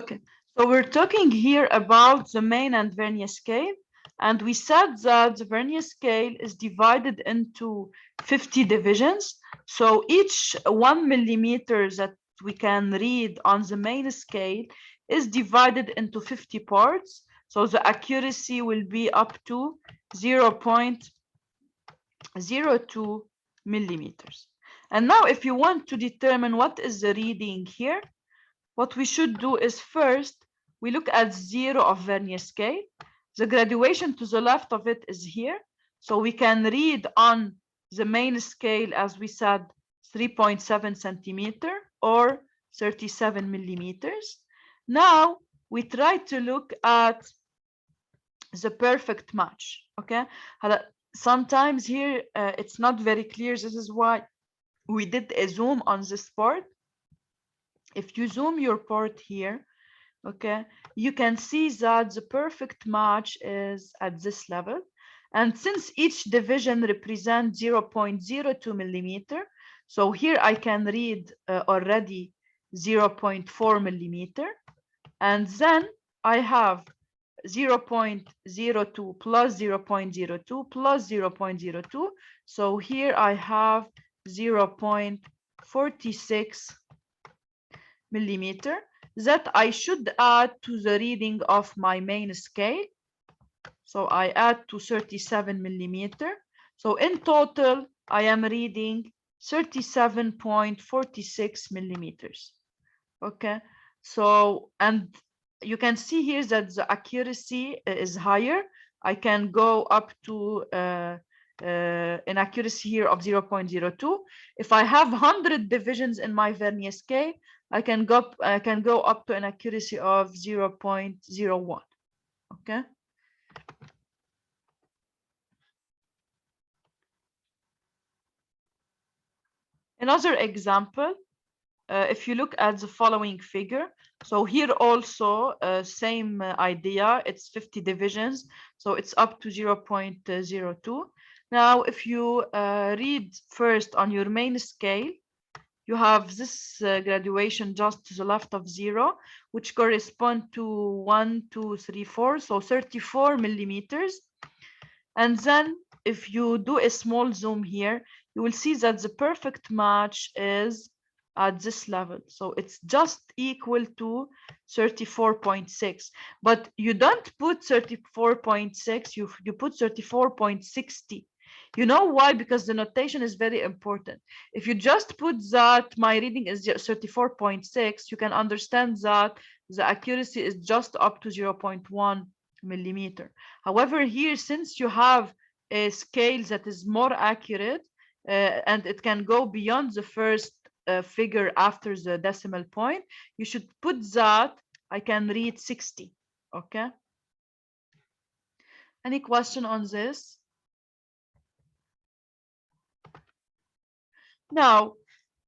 Okay, so we're talking here about the main and vernier scale, and we said that the vernier scale is divided into 50 divisions. So each 1 millimeter that we can read on the main scale is divided into 50 parts. So the accuracy will be up to 0.02 millimeters. And now if you want to determine what is the reading here, what we should do is first, we look at 0 of vernier scale. The graduation to the left of it is here. So we can read on the main scale, as we said, 3.7 centimeter or 37 millimeters. Now we try to look at the perfect match. Okay. Sometimes here it's not very clear. This is why we did a zoom on this part. If you zoom your part here, okay, you can see that the perfect match is at this level. And since each division represents 0.02 millimeter, so here I can read already 0.4 millimeter. And then I have 0.02 plus 0.02 plus 0.02. So here I have 0.46 millimeter that I should add to the reading of my main scale. So I add to 37 millimeter. So in total, I am reading 37.46 millimeters. Okay, so, and you can see here that the accuracy is higher. I can go up to an accuracy here of 0.02. If I have 100 divisions in my vernier scale, I can go up to an accuracy of 0.01. Okay. Another example, if you look at the following figure, so here also same idea, it's 50 divisions, so it's up to 0.02. Now, if you read first on your main scale, you have this graduation just to the left of 0, which correspond to 1, 2, 3, 4, so 34 millimeters. And then if you do a small zoom here, you will see that the perfect match is at this level. So it's just equal to 34.6. But you don't put 34.6, you put 34.60. You know why? Because the notation is very important. If you just put that my reading is 34.6, you can understand that the accuracy is just up to 0.1 millimeter. However, here, since you have a scale that is more accurate and it can go beyond the first figure after the decimal point, you should put that I can read 60. Okay. Any question on this? Now,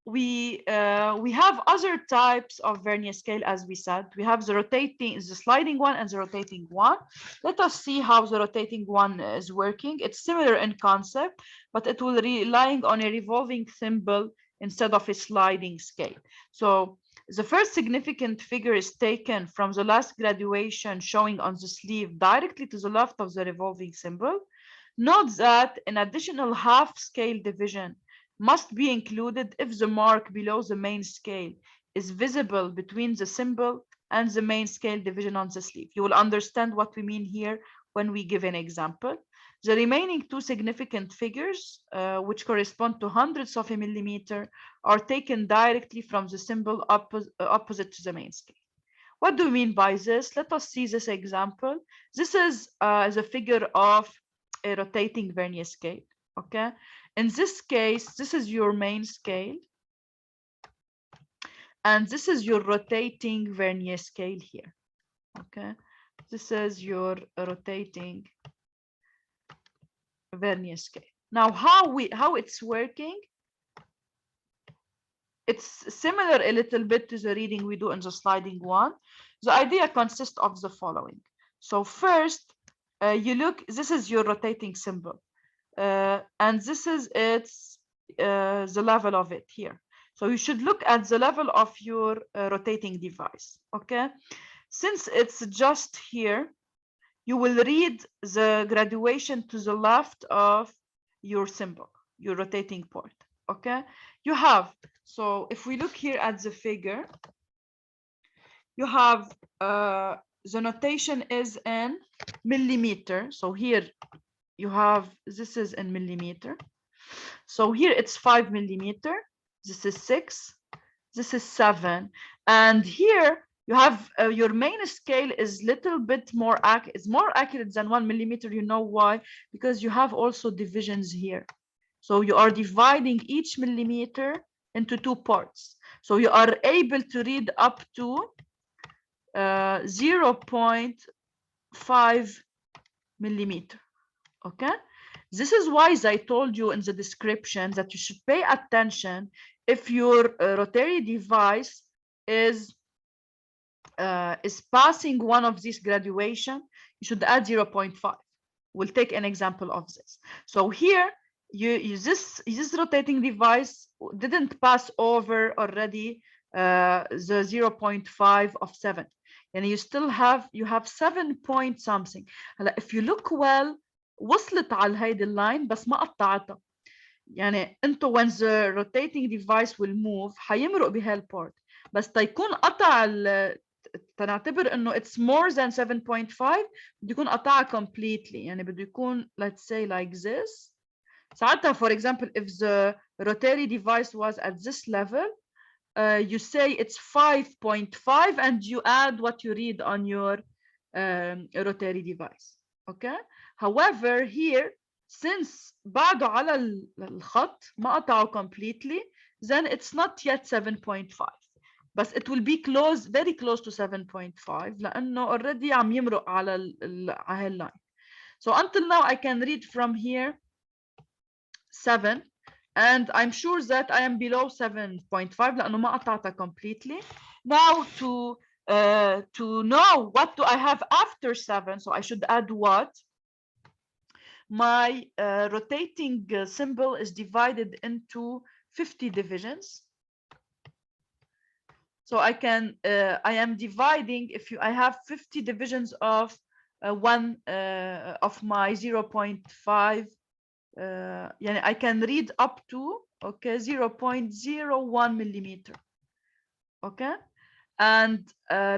we have other types of vernier scale, as we said. We have the rotating, the sliding one, and the rotating one. Let us see how the rotating one is working. It's similar in concept, but it will relying on a revolving thimble instead of a sliding scale. So the first significant figure is taken from the last graduation showing on the sleeve directly to the left of the revolving thimble. Note that an additional half scale division must be included if the mark below the main scale is visible between the symbol and the main scale division on the sleeve. You will understand what we mean here when we give an example. The remaining two significant figures, which correspond to hundredths of a millimeter, are taken directly from the symbol opposite to the main scale. What do we mean by this? Let us see this example. This is the figure of a rotating vernier scale. Okay. In this case, this is your main scale. And this is your rotating vernier scale here. Okay. This is your rotating vernier scale. Now, how it's working, it's similar a little bit to the reading we do in the sliding one. The idea consists of the following. So first, you look, this is your rotating symbol. And this is the level of it here. So you should look at the level of your rotating device, okay? Since it's just here, you will read the graduation to the left of your symbol, your rotating part, okay? You have, so if we look here at the figure, you have the notation is in millimeter. So here you have, this is in millimeter. So here it's 5 millimeter, this is 6, this is 7, and here you have your main scale is little bit more accurate. It's more accurate than 1 millimeter. You know why? Because you have also divisions here. So you are dividing each millimeter into 2 parts. So you are able to read up to 0.5 millimeter. Okay, this is why I told you in the description that you should pay attention if your rotary device is passing one of these graduation. You should add 0.5. We'll take an example of this. So here this rotating device didn't pass over already the 0.5 of 7, and you still have 7 point something. If you look well, وصلت على هيدي اللاين بس ما قطعتها. يعني انتو when the rotating device will move حيمرق بهالبارت، بس تيكون قطع تنعتبر انه it's more than 7.5 بده يكون قطعها completely. يعني بده يكون let's say like this. ساعتها for example if the rotary device was at this level, you say it's 5.5 and you add what you read on your rotary device. Okay. However, here, since بعده على الخط ما قطعه completely, then it's not yet 7.5. But it will be close, very close to 7.5 لأنه already عم يمرق على هاللاين. So until now I can read from here 7, and I'm sure that I am below 7.5 لأنه ما قطعتها completely. Now to know what do I have after 7, so I should add what? My rotating symbol is divided into 50 divisions. So I can I am dividing, I have 50 divisions of one of my 0.5. I can read up to 0.01 millimeter. Okay, and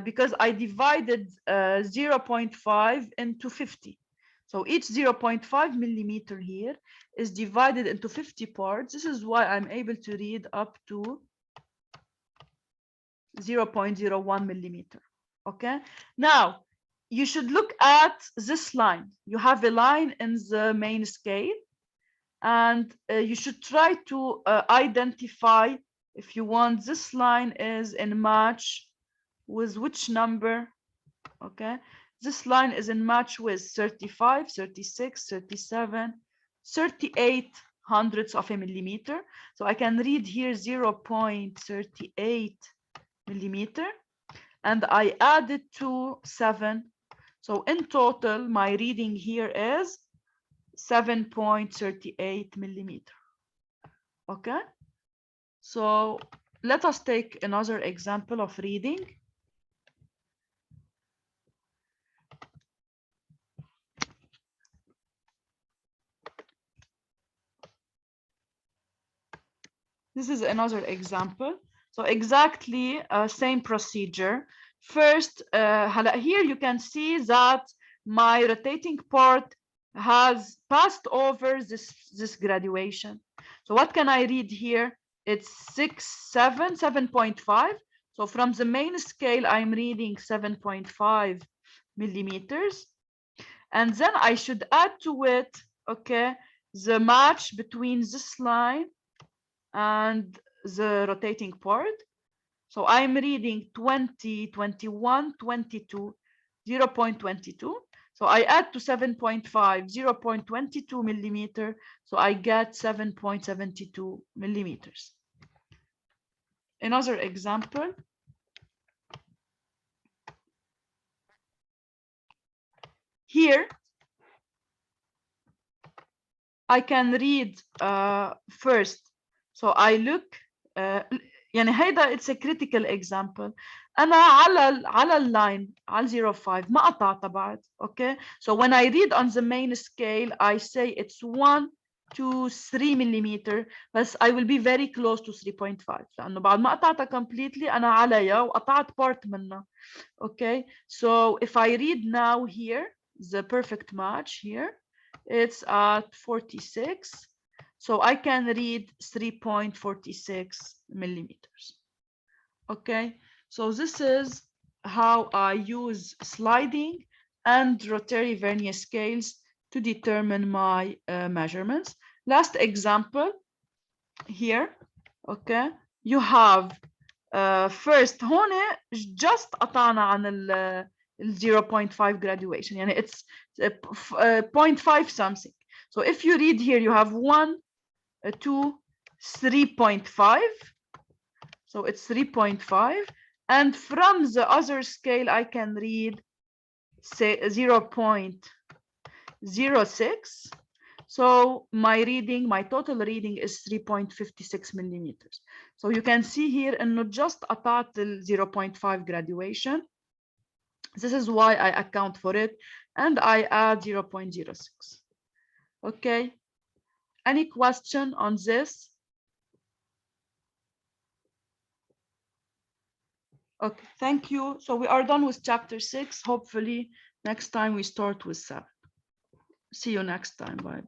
because I divided 0.5 into 50, so each 0.5 millimeter here is divided into 50 parts. This is why I'm able to read up to 0.01 millimeter. Okay, now you should look at this line. You have a line in the main scale, and you should try to identify if you want this line is in match with which number. Okay, this line is in match with 35, 36, 37, 38 hundredths of a millimeter. So I can read here 0.38 millimeter, and I added to 7. So in total, my reading here is 7.38 millimeter. Okay, so let us take another example of reading. This is another example. So exactly same procedure. First, here you can see that my rotating part has passed over this graduation. So what can I read here? It's 7.5. So from the main scale, I'm reading 7.5 millimeters. And then I should add to it, okay, the match between this line and the rotating part. So I'm reading 20, 21, 22, 0.22. So I add to 7.5, 0.22 millimeter. So I get 7.72 millimeters. Another example. Here, I can read first. So I look يعني هيدا it's a critical example. أنا على اللاين على 0.5 ما قطعتها بعد. Okay, so when I read on the main scale I say it's 1 to 3 millimeter, بس I will be very close to 3.5 لأنه بعد ما قطعتها completely أنا عليها وقطعت part منها. Okay, so if I read now here the perfect match here, it's at 46. So I can read 3.46 millimeters. Okay, so this is how I use sliding and rotary vernier scales to determine my measurements. Last example here. Okay, you have first هون just قطعنا عن ال 0.5 graduation, يعني it's 0.5 something. So if you read here, you have 1, 2, 3.5. So it's 3.5. And from the other scale, I can read say 0.06. So my total reading is 3.56 millimeters. So you can see here and not just قطعت the 0.5 graduation. This is why I account for it, and I add 0.06. Okay, any question on this? Okay, thank you. So we are done with chapter 6. Hopefully next time we start with 7. See you next time. Bye.